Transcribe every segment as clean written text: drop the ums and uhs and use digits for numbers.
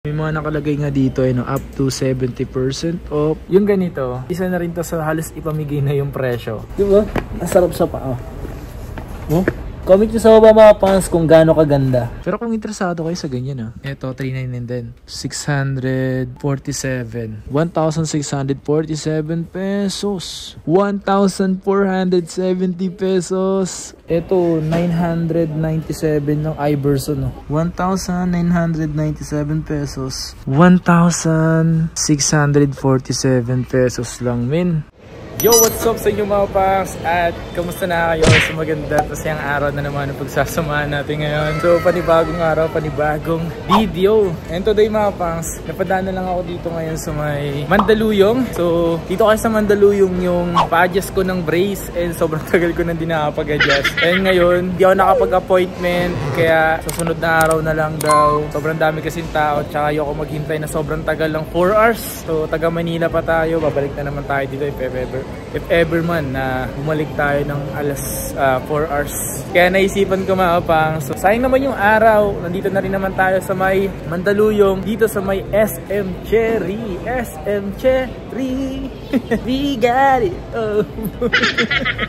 May mga nakalagay nga dito no, up to 70% off. Yung ganito, isa na rin to sa halos ipamigay na yung presyo. Diba? Ang sarap sa paa. Oh? Comment nyo sa baba mga pants kung gaano kaganda. Pero kung interesado kayo sa ganyan eto 399 din. 647. 1,647 pesos. 1,470 pesos. Ito 997 ng Iverson 1,997 pesos. 1,647 pesos lang min. Yo, what's up sa inyo mga paks? At kamusta na kayo sa maganda at yung araw na naman ang pagsasamahan natin ngayon. So panibagong araw, panibagong video. And today mga paks, napadaan na lang ako dito ngayon sa may Mandaluyong. So dito kasi sa Mandaluyong yung pa-adjust ko ng brace and sobrang tagal ko na din nakapag-adjust. And ngayon, di ako nakapag-appointment kaya sa sunod na araw na lang daw. Sobrang dami kasing tao tsaka ayoko maghintay na sobrang tagal lang 4 hours. So taga Manila pa tayo, babalik na naman tayo dito if ever man na bumalik tayo ng alas 4 hours. Kaya naisipan ko mga pang, so sayang naman yung araw. Nandito na rin naman tayo sa may Mandaluyong, dito sa may SM Cherry. SM Cherry. We got it. Oh.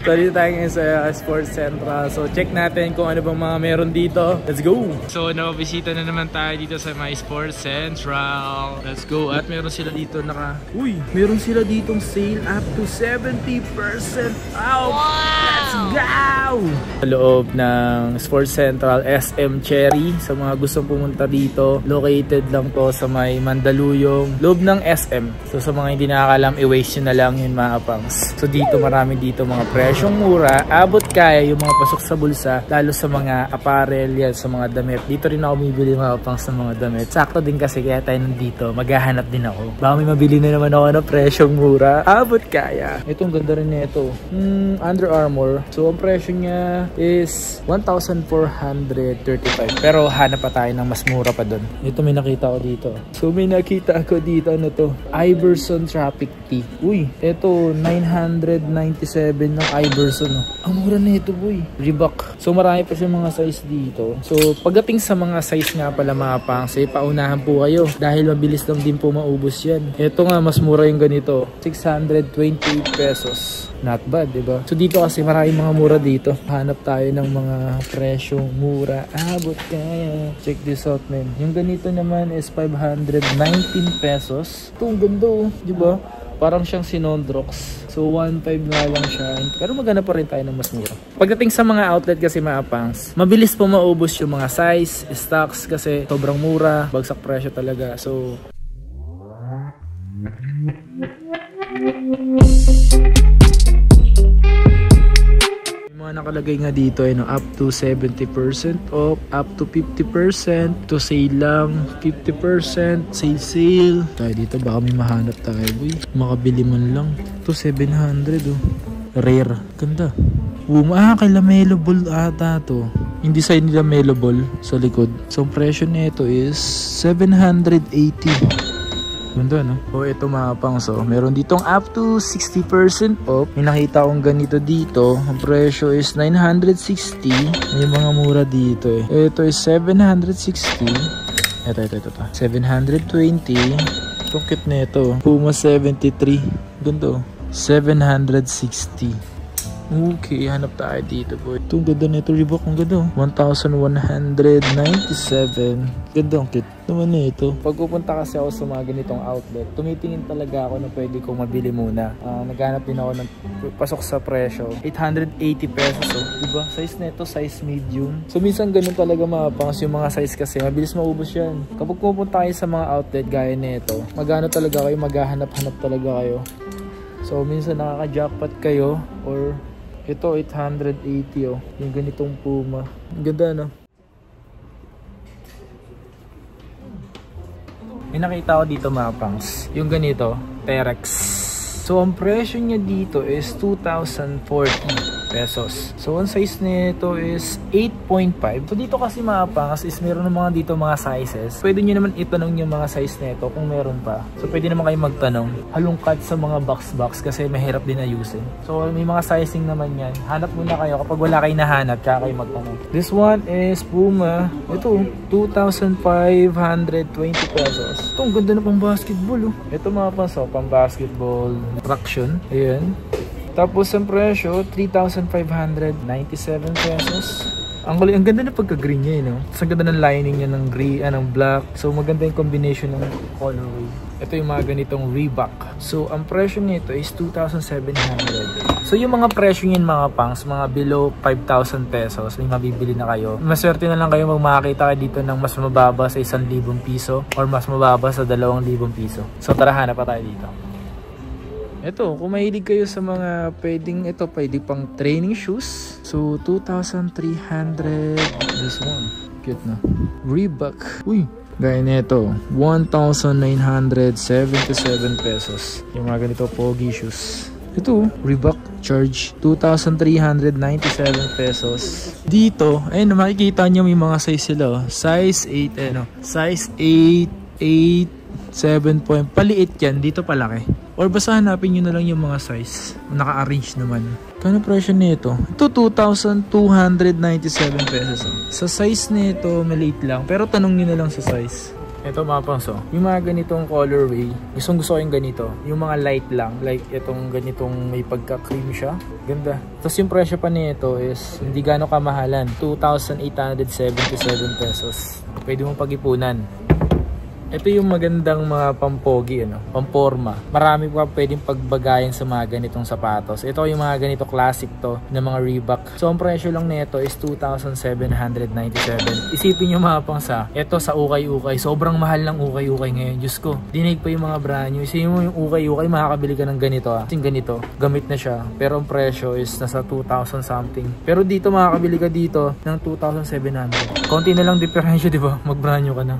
So dito tayo ngayon sa Sports Central. So check natin kung ano bang mga meron dito. Let's go. So nabisita na naman tayo dito sa my Sports Central. Let's go. At meron sila dito meron sila ditong sale up to 70% off. Wow! Let's go! Sa loob ng Sports Central SM Cherry, sa mga gustong pumunta dito, located lang to sa may Mandaluyong, loob ng SM. So sa mga hindi nakakalam, i-waste nyo na lang yun mga pangs. So dito marami dito mga presyong mura, abot kaya yung mga pasok sa bulsa, lalo sa mga apparel, yan, sa mga damit. Dito rin ako bibili mga pangs ng mga damit. Sakto din kasi kaya tayo nandito, maghahanap din ako. Baka may mabili na naman ako na presyong mura, abot kaya. Itong ganda rin nito. Under Armour. So ang presyo niya is 1,435. Pero hanap pa tayo ng mas mura pa doon. Ito may nakita ko dito. So may nakita ako dito. Ano to? Iverson Traffic Tee. Uy, ito 997 ng Iverson. Ang mura na ito boy. Reebok. So marami pa siyang mga size dito. So pagdating sa mga size nga pala mga pangs, paunahan po kayo. Dahil mabilis lang din po maubos yan. Ito nga mas mura yung ganito. 628 pesos. Not bad, diba? So dito kasi maraming mga mura dito. Hanap tayo ng mga presyong mura. Abot kaya. Check this out, man. Yung ganito naman is 519 pesos. Ito, ang ganda, diba? Parang siyang Sinondrox. So 1.5 nga lang siya. Pero maghanap pa rin tayo ng mas mura. Pagdating sa mga outlet kasi mga pangs, mabilis po maubos yung mga size, stocks kasi sobrang mura. Bagsak presyo talaga. So nakalagay nga dito up to 70% off, up to 50% to sale lang, 50% sale. Tayo dito baka may mahanap tayo boy, makabili man lang. To 700 rare, ganda. Kay Lamelo Ball ata to. Yung design nila Melo Ball sa likod. So ang presyo nito is 780. Ganda, no? So, ito mga pangs, meron ditong up to 60% off. May nakita akong ganito dito. Ang presyo is 960. May mga mura dito eh. Ito is 760. Ito. 720. Itong cute na ito. Puma 73. Ganda, 760. Okay, hanap tayo dito boy. Itong ganda na ito, Reebok, ang ganda 1,197. Ganda, ang cute naman na ito. Pag pupunta kasi ako sa mga ganitong outlet, tumitingin talaga ako na pwede kong mabili muna. Naghanap din ako ng pasok sa presyo. 880 pesos, diba? Size na ito, size medium. So minsan ganun talaga mga pangas yung mga size kasi mabilis maubos yan. Kapag pupunta kayo sa mga outlet gaya na ito, talaga kayo, maghahanap-hanap talaga kayo. So minsan nakaka-jackpot kayo or ito 880 yung ganitong Puma. Ang ganda, no? May nakita ko dito mga pangs. Yung ganito, Terex. So ang presyo niya dito is 2,040. pesos. So, ang size nito is 8.5. So, dito kasi mga pangs is meron ng mga dito mga sizes. Pwede nyo naman itanong yung mga size nito kung meron pa. So, pwede naman kayo magtanong. Halungkat sa mga box kasi mahirap din ayusin. So, may mga sizing naman yan. Hanap muna kayo. Kapag wala kayo nahanap, tsaka kayo magtanong. This one is Puma. Ito, 2,520 pesos. Ito, ang ganda na pang basketball. Ito mga pangs, pang basketball traction. Ayan. Tapos ang presyo, 3,597 pesos. Ang ganda na pagka-green niya, no? Tapos ang ganda ng lining niya ng green, ng black. So maganda yung combination ng colorway. Ito yung mga ganitong Reebok. So ang presyo nito is 2,700. So yung mga presyo niyan mga pangs, mga below 5,000 pesos, may mabibili na kayo. Maswerte na lang kayo makakita kayo dito ng mas mababa sa 1,000 piso or mas mababa sa 2,000 piso. So tara, hanap pa tayo dito. Ito, kung mahilig kayo sa mga pwede pang training shoes. So, 2,300. This one. Cute na. Reebok. Uy, gaya nito. 1,977 pesos. Yung mga ganito pogi shoes. Ito, Reebok Charge. 2,397 pesos. Dito, ayun, makikita nyo may mga size sila. Size 8, Size 8, 7 point. Paliit yan. Dito palaki. Or basta hanapin nyo na lang yung mga size. Naka-arrange naman. Kano presyo nito? Ito 2,297 pesos. Sa size nito, maliit lang. Pero tanong nyo na lang sa size. Ito mga pangs, yung mga ganitong colorway, gusto ko yung ganito. Yung mga light lang. Like itong ganitong may pagka-cream siya. Ganda. Tapos yung presyo pa nito is hindi gano'ng kamahalan. 2,877 pesos. Pwede mong pag-ipunan. Ito yung magandang mga pampogi, pamporma. Marami pa pwedeng pagbagayan sa mga ganitong sapatos. Ito yung mga ganito classic to na mga Reebok. So ang presyo lang nito is 2,797. Isipin nyo mga pangsa, ito sa ukay-ukay. Sobrang mahal ng ukay-ukay ngayon. Diyos ko, dinig pa yung mga brand new. Isipin mo yung ukay-ukay, makakabili ka ng ganito. Yung ganito, gamit na siya. Pero ang presyo is nasa 2,000 something. Pero dito makakabili ka dito ng 2,700. Konti na lang diferensya, di ba? Mag-brand new ka na.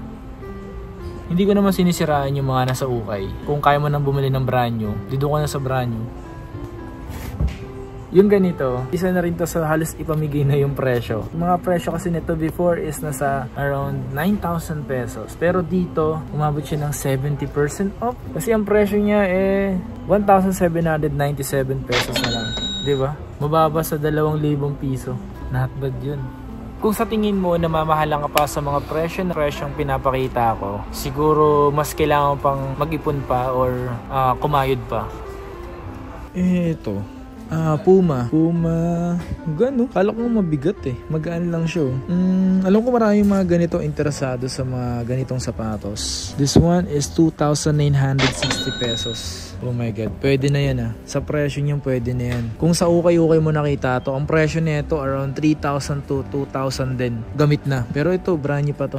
Hindi ko naman sinisiraan yung mga nasa ukay. Kung kaya mo nang bumili ng brand new, dito ka na sa brand new. Yung ganito, isa na rin to sa halos ipamigay na yung presyo. Yung mga presyo kasi nito before is nasa around 9,000 pesos. Pero dito, umabot siya ng 70% off. Kasi ang presyo niya 1,797 pesos na lang. Diba? Mababa sa 2,000 piso. Not bad yun. Kung sa tingin mo na mamahalan ka pa sa mga presyong pinapakita ko, siguro mas kailangan pang mag-ipon pa or kumayod pa. Ito. Puma. Gano? Kala ko mabigat Magaan lang siya. Alam ko maraming mga ganito interesado sa mga ganitong sapatos. This one is 2,960 pesos. Oh my god, pwede na yan Sa presyo niyan pwede na yan. Kung sa ukay-ukay mo nakita to, ang presyo nito around 3,000 to 2,000 din. Gamit na. Pero ito, brand new pa to.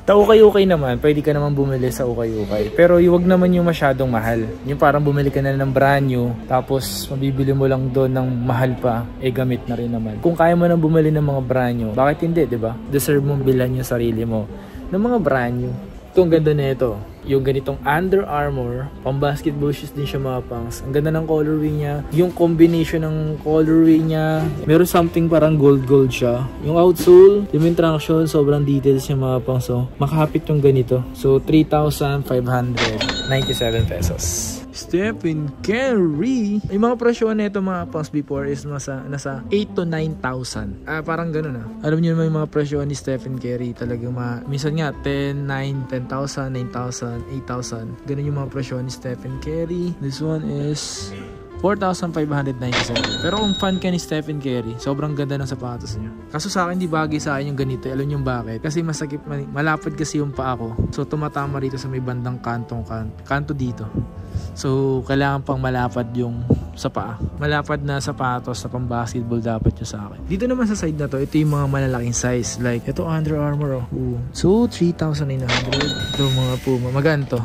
Sa ukay-ukay naman, pwede ka naman bumili sa ukay-ukay. Pero huwag naman yung masyadong mahal. Yung parang bumili ka na ng brand new, tapos mabibili mo lang doon ng mahal pa, gamit na rin naman. Kung kaya mo nang bumili ng mga brand new, bakit hindi, diba? Deserve mong bilhan yung sarili mo ng mga brand new. Ito, ang ganda na ito. Yung ganitong Under Armour, pang basketball shoes din siya mga pangs. Ang ganda ng colorway niya. Yung combination ng colorway niya, meron something parang gold siya. Yung outsole, yung traction, sobrang details niya mga pangs. So, makahapit yung ganito. So, 3,597 pesos. Stephen Curry. Yung mga presyoan nito mga pangs before is nasa 8 to 9,000. Parang ganun Alam niyo naman yung mga presyoan ni Stephen Curry. Talagang minsan nga 10,000, 9,000, 8,000. Ganun yung mga presyo ni Stephen Curry. This one is 4,597. Pero kung fan ka ni Stephen Curry, sobrang ganda ng sapatos niya. Kaso sa akin, di bagay sa akin yung ganito. Alam niyo bakit? Kasi masakit, malapad kasi yung paa ko. So tumatama rito sa may bandang kanto dito. So kailangan pang malapad yung sa paa. Malapad na sapatos sa pang-basketball dapat yung sa akin. Dito naman sa side na to, ito yung mga malalaking size. Like, ito Under Armour So, 3,900. Ito mga Puma. Magaan to.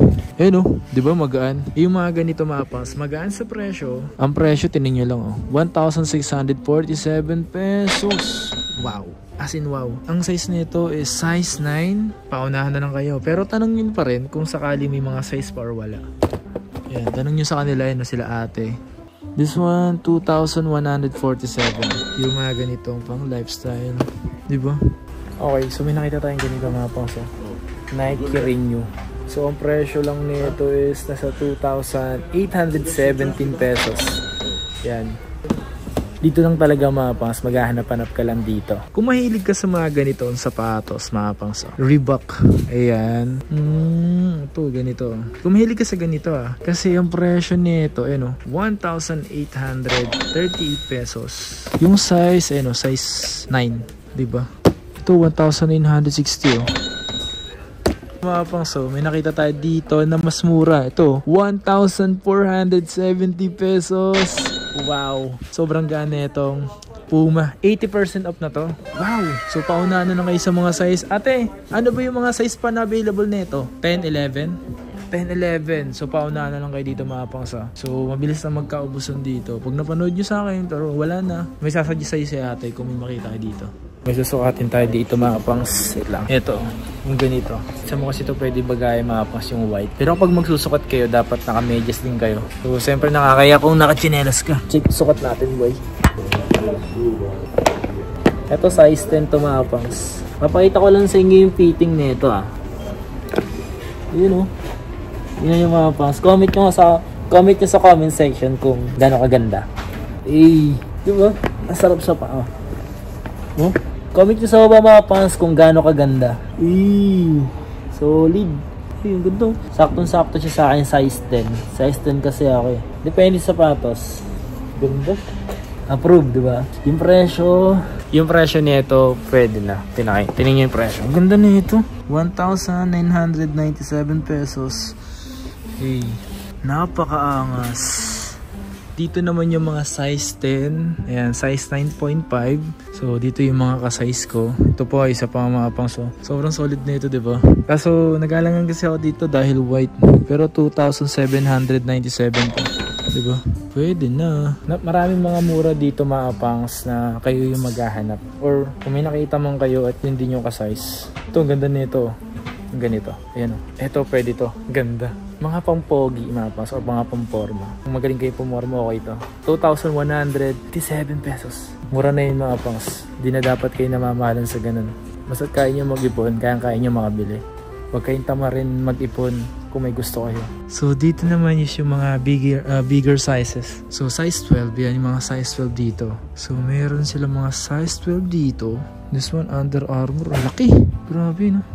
Diba magaan? Yung mga ganito mapas, magaan sa presyo. Ang presyo, tinin nyo lang 1,647 pesos. Wow. As in wow. Ang size nito is size 9. Paunahan na lang kayo. Pero tanong nyo pa rin kung sakali may mga size pa or wala. Yan, tanong nyo sa kanila na sila ate. This one, 2,147. Yung mga ganitong pang lifestyle. Diba? Okay, so may nakita tayong ganito mga pangso. Nike Renew. So, ang presyo lang nito is nasa 2,817 pesos. Yan. Dito lang talaga mga pangs, maghahanap-hanap ka lang dito. Kung mahilig ka sa mga ganitong sapatos, mga pangs, Reebok. Ayan. Ito, ganito. Kung mahilig ka sa ganito kasi ang presyo nito, 1,838 pesos. Yung size, size 9. Diba? Ito, 1,960 mga pangso, may nakita tayo dito na mas mura. Ito, 1,470 pesos. Wow, sobrang gana itong Puma. 80% off na to. Wow, so paunahan na kayo sa mga size. Ate, ano ba yung mga size pa na available nito? 10, 11? 10, 11. So paunahan na lang kayo dito mga pangsa. So mabilis na magkaubusan dito. Pag napanood nyo sa akin, pero wala na. May sasuggest sa'yo si ate kung may makita kayo dito. May susukatin tayo dito mga pangs. Wait lang. Ito, yung ganito. Sa mo kasi ito pwede bagay mga pangs yung white. Pero kapag magsusukat kayo, dapat naka-medyas din kayo. So, siyempre nakakaya kung naka-chinelas ka. Check, sukat natin boy. Ito size 10 to mga pangs. Papakita ko lang sa inyo yung fitting nito Yun Yun yung mga pangs. Comment nyo sa comment section kung gano'ng kaganda. Diba? Masarap sa pa. Comment nyo sa baba mga pangs kung gaano kaganda. Solid. Yung ganda. Saktong-sakto siya sa akin size 10. Size 10 kasi ako Depende sa sapatos. Ganda. Approve, diba? Yung presyo nito, pwede na. Tingnan yung presyo. Ang ganda nito. 1,997 pesos. Napakaangas. Dito naman yung mga size 10. Ayan, size 9.5. So, dito yung mga ka-size ko. Ito po ay isa pang mga pangso. Sobrang solid na ito, diba? Kaso, nagalangan kasi ako dito dahil white. Pero 2,797 po. Diba? Pwede na. Maraming mga mura dito mga pangs na kayo yung maghahanap. Or, kung may nakita man kayo at hindi nyo ka-size. Ito, ang ganda nito. Ang ganito. Ayan Ito, pwede to. Ganda. Mga pang-pogi, mga pangs, o mga pang-forma. Kung magaling kayo pumorma, okay ito. 2,157 pesos. Mura na yun mga pangs. Di na dapat kayo namamahalan sa ganun. Basta kaya nyo mag-ipon, kaya nyo makabili. Huwag kayong tama rin mag-ipon kung may gusto kayo. So, dito naman is yung mga bigger sizes. So, size 12. Yan yung mga size 12 dito. So, meron sila mga size 12 dito. This one, Under Armour. Laki. Grabe, no?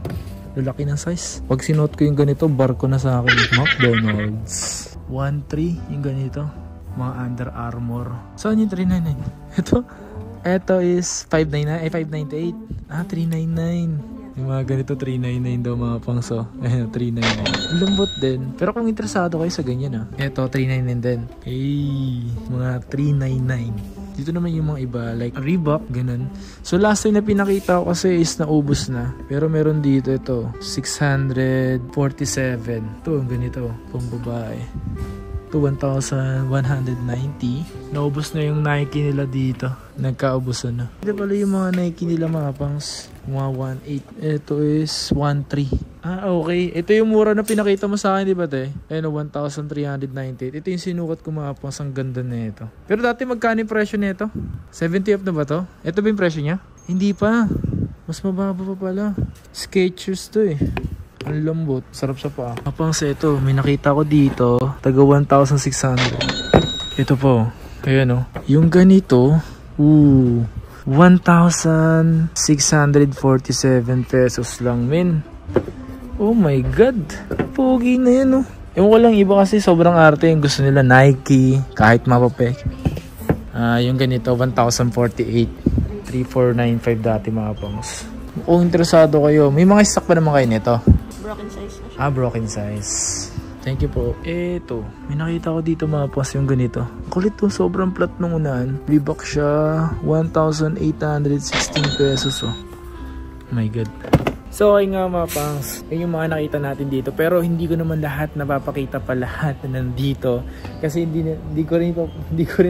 Lalaki ng size. Pag sinuot ko yung ganito, barko na sa akin. McDonald's. 1.3 yung ganito. Mga Under Armour. Saan yung 399? Ito is 599. 598. 399. Yung mga ganito 399 daw mga pangso. Ayan, 399. Lambot din. Pero kung interesado kayo sa ganyan Ito 399 din. Mga 399. Dito naman yung mga iba like Reebok, ganun. So last time na pinakita ko kasi is naubos na. Pero meron dito ito, 647. Ito, ganito, pang babae. Ito, 1,190. Naubos na yung Nike nila dito. Nagkaubusan na. Ito pala yung mga Nike nila mga pangs. Mga 1.8. Ito is 1.3. Okay. Ito yung mura na pinakita mo sa akin, di ba, te? Ayun, 1,398. Ito yung sinukat ko mga pangs. Ang ganda na ito. Pero dati magkano yung presyo nito? 70 off na ba to? Ito ba yung presyo niya? Hindi pa. Mas mababa pa pala. Skechers to Ang lambot. Sarap sa paa. Pangs, ito. May nakita ko dito. Taga 1,600. Ito po. Ayan Yung ganito. 1,647 pesos lang, men. Oh my God. Pogi na yan, Ewan ko lang, iba kasi sobrang arte yung gusto nila Nike, kahit mapapek. Yung ganito, 1,048. 3,495 dati mga pangs. Kung interesado kayo, may mga stock pa naman kayo nito. Broken size na siya. Broken size. Thank you po. Eto, may nakita ko dito mga pangs yung ganito. Kulit to, sobrang plat nung unahan. Reebok siya, 1,816 pesos Oh my God. So okay nga mga pangs, yun yung mga nakita natin dito. Pero hindi ko naman lahat napapakita pa lahat na nandito. Kasi hindi ko rin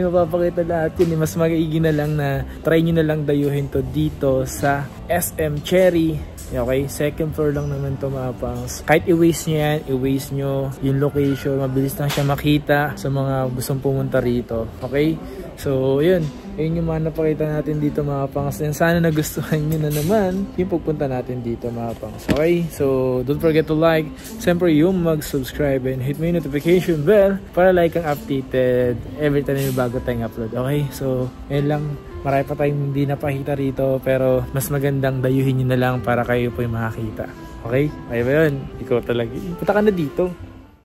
mapapakita lahat yun. Mas magiging na lang na try nyo na lang dayuhin to dito sa SM Cherry Okay, second floor lang naman to mga pangs. Kahit i-waste nyo yan, i-waste nyo yung location, mabilis lang siya makita sa mga gustong pumunta rito. Okay, so yun yung mga napakita natin dito mga pangs. And sana nagustuhan nyo na naman yung pagpunta natin dito mga pangs. Okay, so don't forget to like, siyempre yung mag-subscribe and hit mo yung notification bell para like kang updated every time yung bago tayong upload. Okay, so yun lang. Marami pa tayong hindi napakita rito pero mas magandang dayuhin nyo na lang para kayo po yung makakita. Okay? Kaya ba yun? Ikaw talaga. Punta ka na dito.